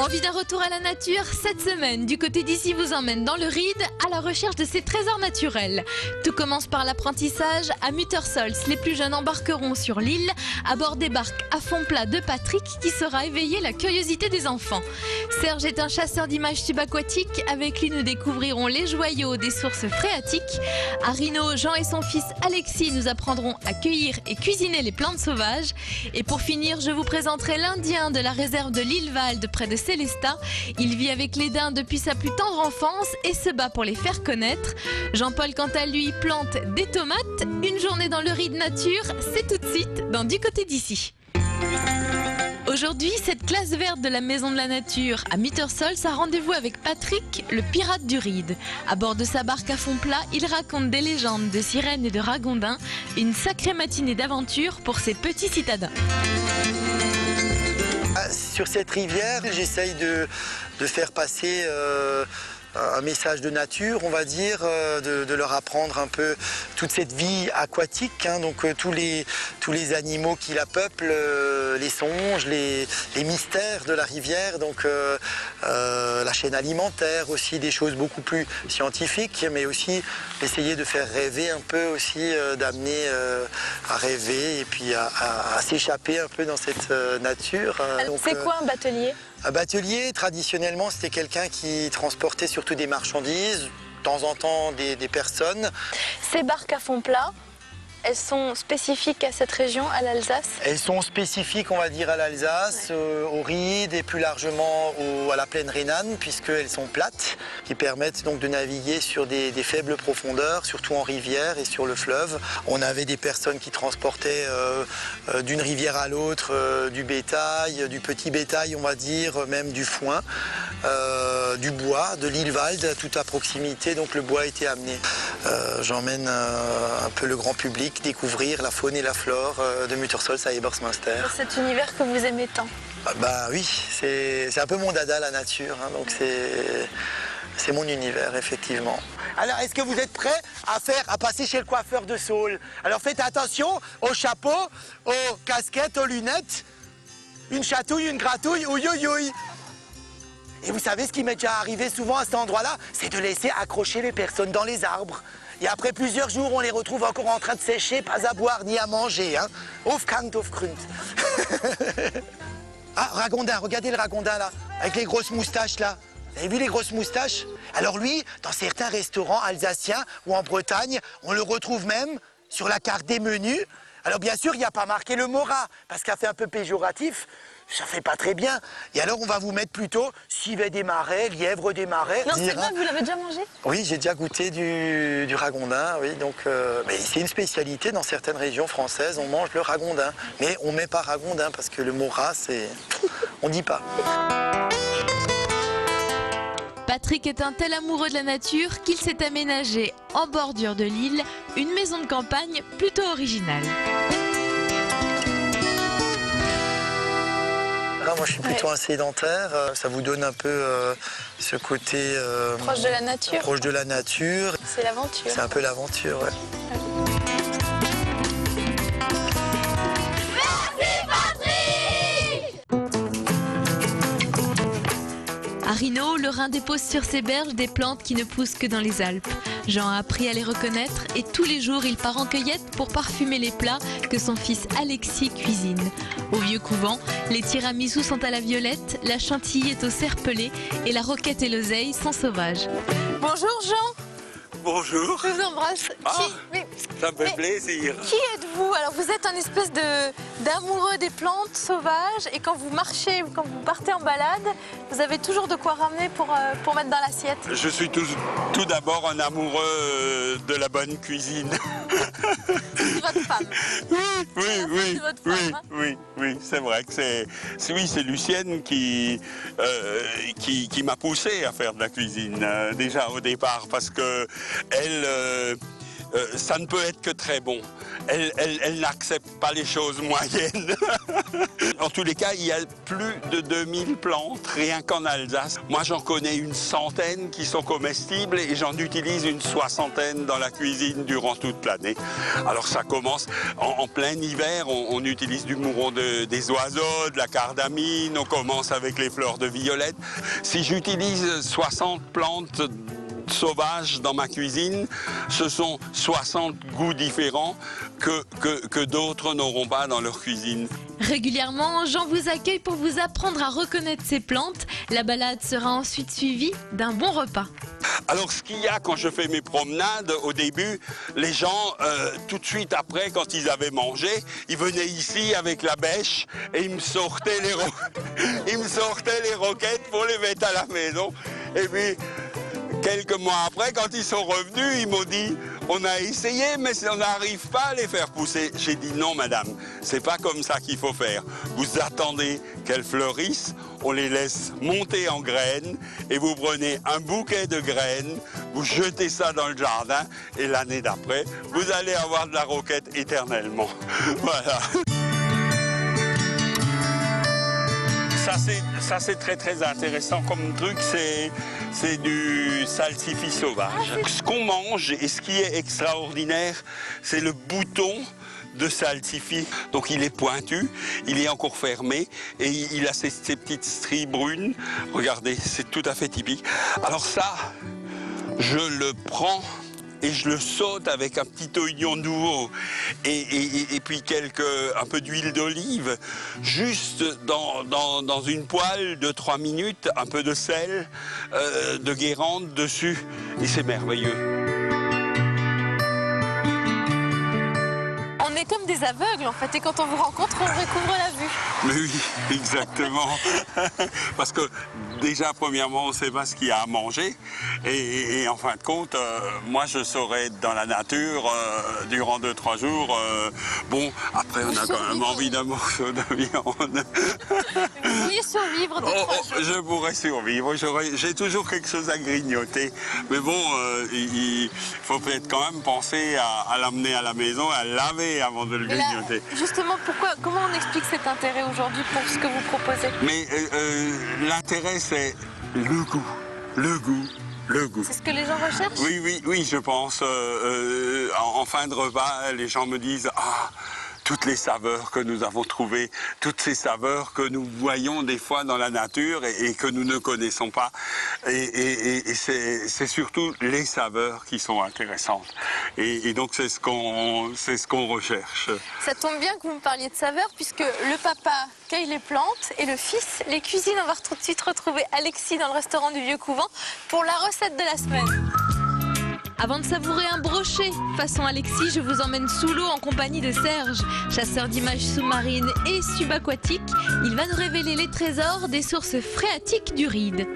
Envie d'un retour à la nature? Cette semaine, du côté d'ici vous emmène dans le Ride à la recherche de ces trésors naturels. Tout commence par l'apprentissage à Muttersols. Les plus jeunes embarqueront sur l'île à bord des barques à fond plat de Patrick qui saura éveiller la curiosité des enfants. Serge est un chasseur d'images subaquatiques. Avec lui, nous découvrirons les joyaux des sources phréatiques. À Rhino, Jean et son fils Alexis nous apprendront à cueillir et cuisiner les plantes sauvages. Et pour finir, je vous présenterai l'Indien de la réserve de l'île Valde près de Célestat. Il vit avec les daims depuis sa plus tendre enfance et se bat pour les faire connaître. Jean-Paul, quant à lui, plante des tomates. Une journée dans le Ride nature, c'est tout de suite dans Du côté d'ici. Aujourd'hui, cette classe verte de la Maison de la Nature à Muttersols a rendez-vous avec Patrick, le pirate du Ride. À bord de sa barque à fond plat, il raconte des légendes de sirènes et de ragondins. Une sacrée matinée d'aventure pour ses petits citadins. Sur cette rivière, j'essaye de faire passer un message de nature, on va dire, de leur apprendre un peu toute cette vie aquatique, hein, donc tous les animaux qui la peuplent, les songes, les mystères de la rivière, donc la chaîne alimentaire aussi, des choses beaucoup plus scientifiques, mais aussi essayer de faire rêver un peu aussi, d'amener à rêver et puis à s'échapper un peu dans cette nature. C'est quoi un batelier ? Un batelier, traditionnellement, c'était quelqu'un qui transportait surtout des marchandises, de temps en temps des personnes. Ces barques à fond plat, elles sont spécifiques à cette région, à l'Alsace? Elles sont spécifiques, on va dire, à l'Alsace, au Ride et plus largement à la plaine rhénane, puisqu'elles sont plates, qui permettent donc de naviguer sur des faibles profondeurs, surtout en rivière et sur le fleuve. On avait des personnes qui transportaient d'une rivière à l'autre du bétail, du petit bétail, on va dire, même du foin, du bois, de l'île Valde, tout à proximité, donc le bois a été amené. J'emmène un peu le grand public découvrir la faune et la flore de Muttersols à Ebersmünster. Dans cet univers que vous aimez tant. Bah oui, c'est un peu mon dada la nature, hein, donc c'est mon univers effectivement. Alors est-ce que vous êtes prêts à passer chez le coiffeur de Saules? Alors faites attention au chapeau, aux casquettes, aux lunettes, une chatouille, une gratouille, ouïe ouïe ouïe. Et vous savez ce qui m'est déjà arrivé souvent à cet endroit-là, c'est de laisser accrocher les personnes dans les arbres. Et après plusieurs jours, on les retrouve encore en train de sécher, pas à boire ni à manger. Hein. Aufkant, aufgrund. Ah, ragondin, regardez le ragondin là, avec les grosses moustaches là. Vous avez vu les grosses moustaches? Alors lui, dans certains restaurants alsaciens ou en Bretagne, on le retrouve même sur la carte des menus. Alors bien sûr, il n'y a pas marqué le mot rat, parce qu'il a fait un peu péjoratif. Ça fait pas très bien. Et alors, on va vous mettre plutôt civet des marais, lièvre des marais. Non, c'est vrai, vous l'avez déjà mangé? Oui, j'ai déjà goûté du ragondin, oui. Donc, mais c'est une spécialité dans certaines régions françaises, on mange le ragondin. Mais on met pas ragondin, parce que le mot rat, c'est... on dit pas. Patrick est un tel amoureux de la nature qu'il s'est aménagé en bordure de l'île une maison de campagne plutôt originale. Moi, je suis plutôt un sédentaire. Ça vous donne un peu ce côté... proche de la nature. Proche de la nature. C'est l'aventure. C'est un peu l'aventure, ouais. À Rhino, le Rhin dépose sur ses berges des plantes qui ne poussent que dans les Alpes. Jean a appris à les reconnaître et tous les jours il part en cueillette pour parfumer les plats que son fils Alexis cuisine. Au vieux couvent, les tiramisus sont à la violette, la chantilly est au serpelé et la roquette et l'oseille sont sauvages. Bonjour Jean. Bonjour. Je vous embrasse. Ça me fait plaisir. Qui êtes-vous? Alors vous êtes un espèce d'amoureux des plantes sauvages et quand vous marchez ou quand vous partez en balade, vous avez toujours de quoi ramener pour mettre dans l'assiette. Je suis tout d'abord un amoureux de la bonne cuisine. C'est votre femme. Oui, c'est vrai que c'est Lucienne qui m'a poussé à faire de la cuisine déjà au départ parce que ça ne peut être que très bon. Elle n'accepte pas les choses moyennes. En tous les cas, il y a plus de 2000 plantes rien qu'en Alsace. Moi, j'en connais une centaine qui sont comestibles et j'en utilise une soixantaine dans la cuisine durant toute l'année. Alors ça commence en plein hiver, on utilise du mouron des oiseaux, de la cardamine, on commence avec les fleurs de violette. Si j'utilise 60 plantes sauvages dans ma cuisine, ce sont 60 goûts différents que d'autres n'auront pas dans leur cuisine. Régulièrement, Jean vous accueille pour vous apprendre à reconnaître ces plantes. La balade sera ensuite suivie d'un bon repas. Alors ce qu'il y a quand je fais mes promenades, au début, les gens, tout de suite après, quand ils avaient mangé, ils venaient ici avec la bêche et ils me sortaient les roquettes pour les mettre à la maison. Et puis, quelques mois après, quand ils sont revenus, ils m'ont dit « On a essayé, mais on n'arrive pas à les faire pousser. » J'ai dit « Non, madame, c'est pas comme ça qu'il faut faire. Vous attendez qu'elles fleurissent, on les laisse monter en graines et vous prenez un bouquet de graines, vous jetez ça dans le jardin et l'année d'après, vous allez avoir de la roquette éternellement. » Voilà. Ça c'est très intéressant comme truc, c'est du salsifis sauvage. Ce qu'on mange et ce qui est extraordinaire, c'est le bouton de salsifis. Donc il est pointu, il est encore fermé et il a ces petites stries brunes. Regardez, c'est tout à fait typique. Alors ça, je le prends et je le saute avec un petit oignon nouveau et puis un peu d'huile d'olive, juste dans une poêle de 3 minutes, un peu de sel, de Guérande dessus, et c'est merveilleux. On est comme des aveugles en fait, et quand on vous rencontre, on recouvre la vue. Mais oui, exactement. Parce que déjà, premièrement, on ne sait pas ce qu'il y a à manger. Et en fin de compte, moi, je saurais être dans la nature durant 2-3 jours. Bon, après, on a quand même envie d'un morceau de viande. Vous pourriez survivre 2-3 jours. Je pourrais survivre. J'ai toujours quelque chose à grignoter. Mais bon, il faut peut-être quand même penser à l'amener à la maison, à le laver avant de le grignoter. Justement, comment on explique cet intérêt aujourd'hui pour ce que vous proposez? Mais l'intérêt, c'est le goût, le goût, le goût. C'est ce que les gens recherchent? Oui, je pense. En fin de repas, les gens me disent « Ah, toutes les saveurs que nous avons trouvées, toutes ces saveurs que nous voyons des fois dans la nature et que nous ne connaissons pas. » Et c'est surtout les saveurs qui sont intéressantes. Et donc c'est ce qu'on recherche. Ça tombe bien que vous me parliez de saveurs, puisque le papa cueille les plantes et le fils les cuisine. On va tout de suite retrouver Alexis dans le restaurant du Vieux Couvent pour la recette de la semaine. Avant de savourer un brochet façon Alexis, je vous emmène sous l'eau en compagnie de Serge, chasseur d'images sous-marines et subaquatiques. Il va nous révéler les trésors des sources phréatiques du Ride.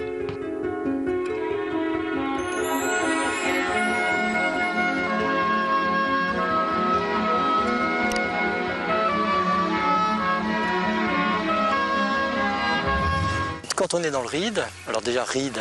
Quand on est dans le Ride, alors déjà Ride,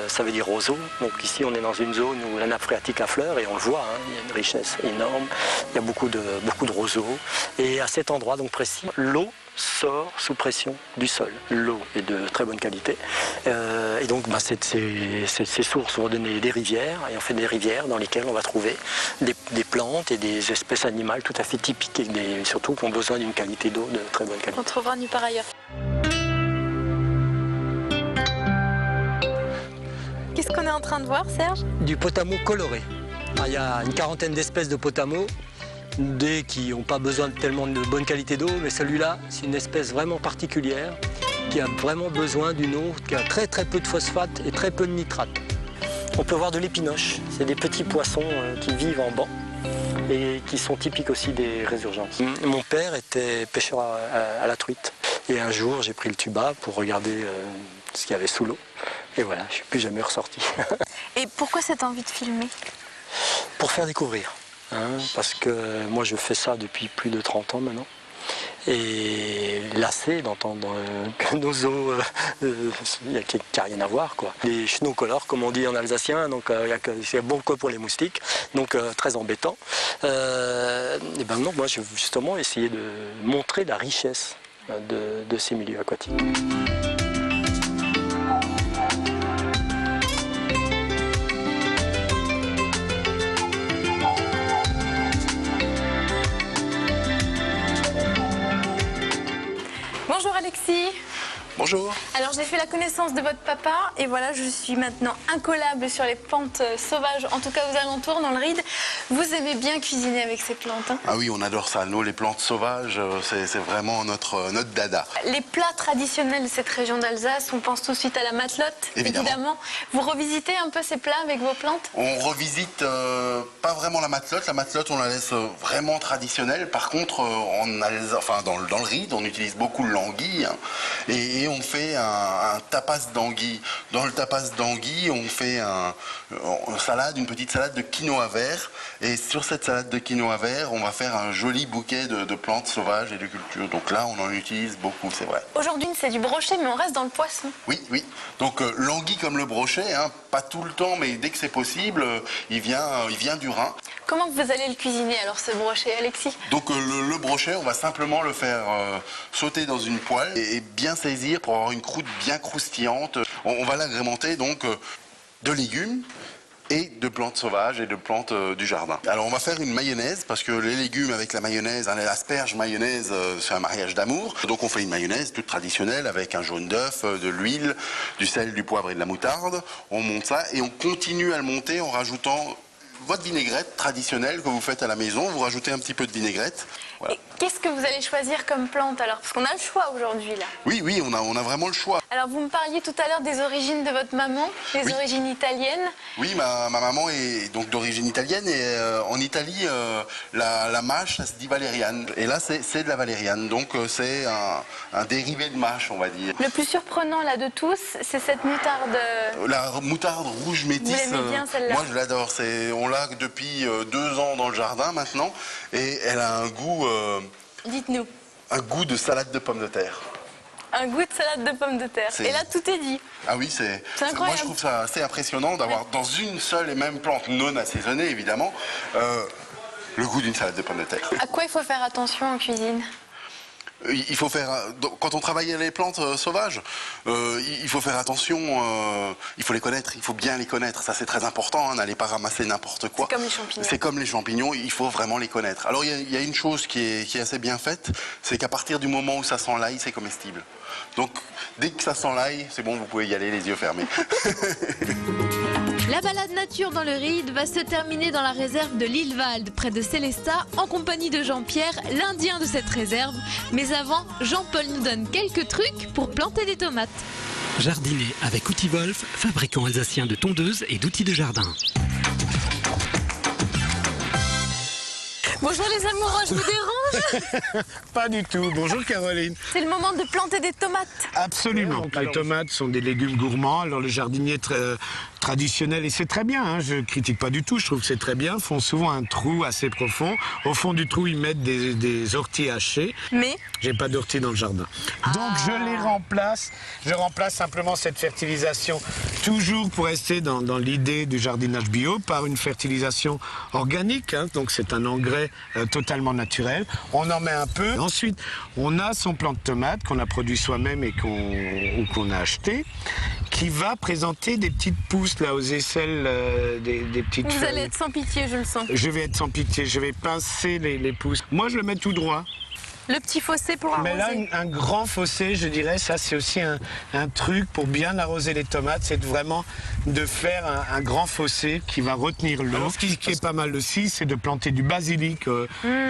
ça veut dire roseau, donc ici on est dans une zone où la nappe phréatique affleure et on le voit, il y a une richesse énorme, il y a beaucoup de roseaux et à cet endroit donc précis, l'eau sort sous pression du sol. L'eau est de très bonne qualité et donc ces sources vont donner des rivières et on fait des rivières dans lesquelles on va trouver des plantes et des espèces animales tout à fait typiques et surtout qui ont besoin d'une qualité d'eau de très bonne qualité. On trouvera nulle part ailleurs. Qu'est-ce qu'on est en train de voir, Serge? Du potamo coloré. Il y a une quarantaine d'espèces de potamo, des qui n'ont pas besoin de tellement de bonne qualité d'eau, mais celui-là, c'est une espèce vraiment particulière qui a vraiment besoin d'une eau qui a très peu de phosphate et très peu de nitrate. On peut voir de l'épinoche, c'est des petits poissons qui vivent en banc et qui sont typiques aussi des résurgences. Mon père était pêcheur à la truite et un jour j'ai pris le tuba pour regarder ce qu'il y avait sous l'eau. Et voilà, je ne suis plus jamais ressorti. Et pourquoi cette envie de filmer? Pour faire découvrir, parce que moi je fais ça depuis plus de 30 ans maintenant. et lassé d'entendre que nos eaux, il n'y a rien à voir, quoi. Les chenaux-colores, comme on dit en alsacien, donc c'est bon que pour les moustiques, donc très embêtant. Et ben non, moi j'ai justement essayé de montrer la richesse de ces milieux aquatiques. Bonjour Alexis. Bonjour. Alors j'ai fait la connaissance de votre papa et voilà, je suis maintenant incollable sur les plantes sauvages, en tout cas aux alentours dans le Ride. Vous aimez bien cuisiner avec ces plantes, hein? Ah oui, on adore ça. Nous, les plantes sauvages, c'est vraiment notre dada. Les plats traditionnels de cette région d'Alsace, on pense tout de suite à la matelote, évidemment. Vous revisitez un peu ces plats avec vos plantes? On revisite pas vraiment la matelote. La matelote, on la laisse vraiment traditionnelle. Par contre, dans le Ride, on utilise beaucoup l'anguille, hein, et on fait un tapas d'anguille. Dans le tapas d'anguille, on fait une petite salade de quinoa vert. Et sur cette salade de quinoa vert, on va faire un joli bouquet de plantes sauvages et de cultures. Donc là, on en utilise beaucoup, c'est vrai. Aujourd'hui, c'est du brochet, mais on reste dans le poisson. Oui, oui. Donc l'anguille comme le brochet, hein, pas tout le temps, mais dès que c'est possible, il vient du Rhin. Comment vous allez le cuisiner alors, ce brochet, Alexis? Donc le brochet, on va simplement le faire sauter dans une poêle et bien saisir pour avoir une croûte bien croustillante. On va l'agrémenter donc de légumes et de plantes sauvages et de plantes du jardin. Alors on va faire une mayonnaise parce que les légumes avec la mayonnaise, hein, l'asperge mayonnaise, c'est un mariage d'amour. Donc on fait une mayonnaise toute traditionnelle avec un jaune d'œuf, de l'huile, du sel, du poivre et de la moutarde. On monte ça et on continue à le monter en rajoutant votre vinaigrette traditionnelle que vous faites à la maison. Vous rajoutez un petit peu de vinaigrette. Voilà. Et qu'est-ce que vous allez choisir comme plante alors? Parce qu'on a le choix aujourd'hui là. Oui, oui, on a vraiment le choix. Alors vous me parliez tout à l'heure des origines de votre maman, des origines italiennes. Oui, ma maman est donc d'origine italienne et en Italie, la mâche, ça se dit valériane. Et là, c'est de la valériane, donc c'est un dérivé de mâche, on va dire. Le plus surprenant là de tous, c'est cette moutarde. La moutarde rouge métisse. Vous l'aimez bien celle-là? Moi, je l'adore. On l'a depuis 2 ans dans le jardin maintenant et elle a un goût. Dites-nous. Un goût de salade de pommes de terre. Un goût de salade de pommes de terre. Et là, tout est dit. Ah oui, incroyable. Moi, je trouve ça assez impressionnant d'avoir dans une seule et même plante non assaisonnée, évidemment, le goût d'une salade de pommes de terre. À quoi il faut faire attention en cuisine? Il faut faire, quand on travaille les plantes sauvages, il faut faire attention, il faut les connaître, il faut bien les connaître, ça c'est très important, hein, n'allez pas ramasser n'importe quoi. C'est comme les champignons. C'est comme les champignons, il faut vraiment les connaître. Alors il y a une chose qui est assez bien faite, c'est qu'à partir du moment où ça sent l'ail, c'est comestible. Donc dès que ça sent l'ail, c'est bon, vous pouvez y aller les yeux fermés. La balade nature dans le Ride va se terminer dans la réserve de Lillewald, près de Sélestat, en compagnie de Jean-Pierre, l'Indien de cette réserve. Mais avant, Jean-Paul nous donne quelques trucs pour planter des tomates. Jardiner avec Outils Wolf, fabricant alsacien de tondeuses et d'outils de jardin. Bonjour les amoureux, je vous dérange? Pas du tout. Bonjour Caroline. C'est le moment de planter des tomates. Absolument. Les tomates sont des légumes gourmands. Alors le jardinier traditionnel, et c'est très bien, hein, je critique pas du tout, je trouve que c'est très bien, font souvent un trou assez profond. Au fond du trou, ils mettent des orties hachées. Mais j'ai pas d'orties dans le jardin. Donc je les remplace. Je remplace simplement cette fertilisation, toujours pour rester dans l'idée du jardinage bio, par une fertilisation organique. Hein, donc c'est un engrais totalement naturel. On en met un peu. Ensuite, on a son plant de tomate qu'on a produit soi-même et qu'on a acheté, qui va présenter des petites pousses là aux aisselles, des petites vous feuilles. allez être sans pitié, je le sens. Je vais être sans pitié, je vais pincer les pousses. Moi, je le mets tout droit. Le petit fossé pour arroser. Mais là, un grand fossé, je dirais, ça c'est aussi un truc pour bien arroser les tomates, c'est vraiment de faire un grand fossé qui va retenir l'eau. Ce qui est pas mal aussi, c'est de planter du basilic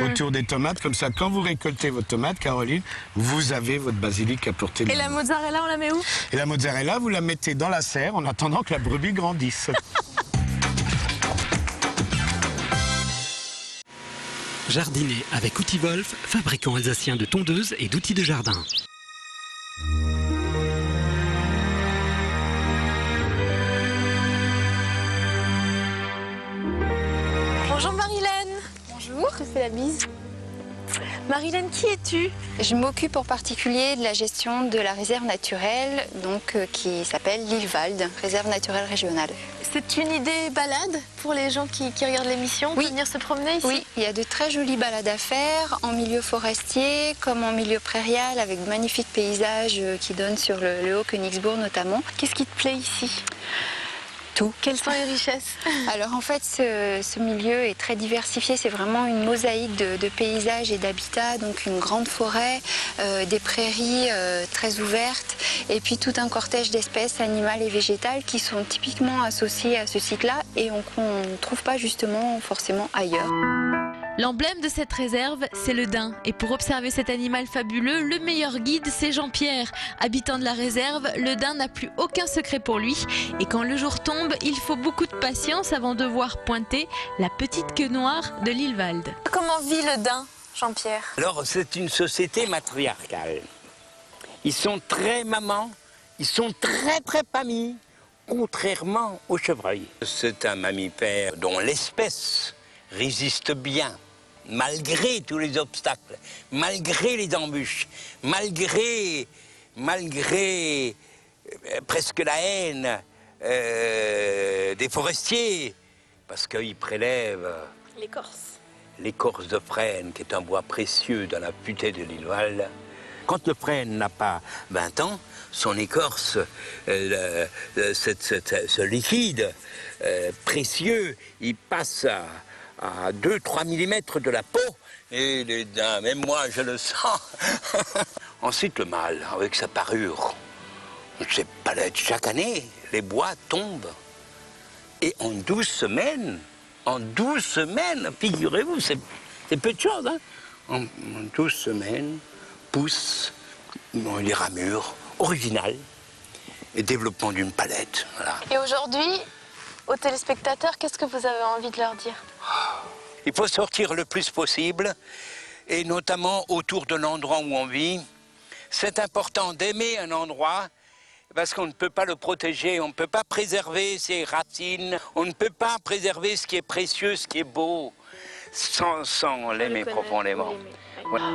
autour des tomates. Comme ça, quand vous récoltez votre tomate, Caroline, vous avez votre basilic à portée de main. Et la mozzarella, on la met où? Et la mozzarella, vous la mettez dans la serre en attendant que la brebis grandisse. Jardiner avec Outils Wolf, fabricant alsacien de tondeuses et d'outils de jardin. Bonjour Marilène. Bonjour. Je te fais la bise. Marilène, qui es-tu? Je m'occupe en particulier de la gestion de la réserve naturelle, qui s'appelle Lillewald, réserve naturelle régionale. C'est une idée balade pour les gens qui regardent l'émission, Oui. de venir se promener ici? Oui, il y a de très jolies balades à faire, en milieu forestier comme en milieu prairial, avec de magnifiques paysages qui donnent sur le Haut-Königsbourg notamment. Qu'est-ce qui te plaît ici? Tout. Quelles sont les richesses? Alors en fait, ce milieu est très diversifié. C'est vraiment une mosaïque de paysages et d'habitats. Donc une grande forêt, des prairies très ouvertes et puis tout un cortège d'espèces animales et végétales qui sont typiquement associées à ce site-là et qu'on ne trouve pas justement forcément ailleurs. L'emblème de cette réserve, c'est le daim. Et pour observer cet animal fabuleux, le meilleur guide, c'est Jean-Pierre. Habitant de la réserve, le daim n'a plus aucun secret pour lui. Et quand le jour tombe, il faut beaucoup de patience avant de voir pointer la petite queue noire de Lillewald. Comment vit le daim, Jean-Pierre? Alors, c'est une société matriarcale. Ils sont très mamans, ils sont très famille, contrairement au chevreuil. C'est un mammifère dont l'espèce résiste bien, malgré tous les obstacles, malgré les embûches, malgré presque la haine des forestiers, parce qu'ils prélèvent l'écorce de frêne, qui est un bois précieux dans la futaies de Lillewald. Quand le frêne n'a pas 20 ans, son écorce, ce liquide précieux, il passe à 2-3 mm de la peau, et les daims, même moi je le sens. Ensuite le mâle, avec sa parure, c'est palette. Chaque année, les bois tombent. Et en 12 semaines, figurez-vous, c'est peu de choses, hein. En 12 semaines, poussent les ramures originales et développement d'une palette. Voilà. Et aujourd'hui, aux téléspectateurs, qu'est-ce que vous avez envie de leur dire? Il faut sortir le plus possible, et notamment autour de l'endroit où on vit. C'est important d'aimer un endroit, parce qu'on ne peut pas le protéger, on ne peut pas préserver ses racines, on ne peut pas préserver ce qui est précieux, ce qui est beau, sans l'aimer profondément. Voilà.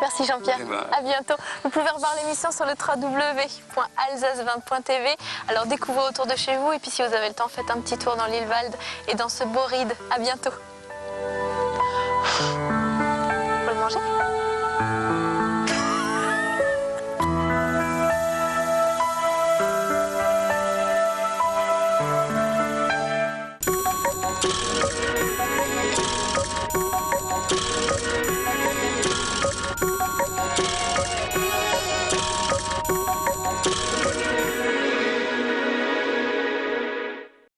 Merci Jean-Pierre, à bientôt. Vous pouvez revoir l'émission sur le www.alsace20.tv. Alors découvrez autour de chez vous et puis si vous avez le temps, faites un petit tour dans Lillewald et dans ce beau ride. À bientôt. Vous le mangez ?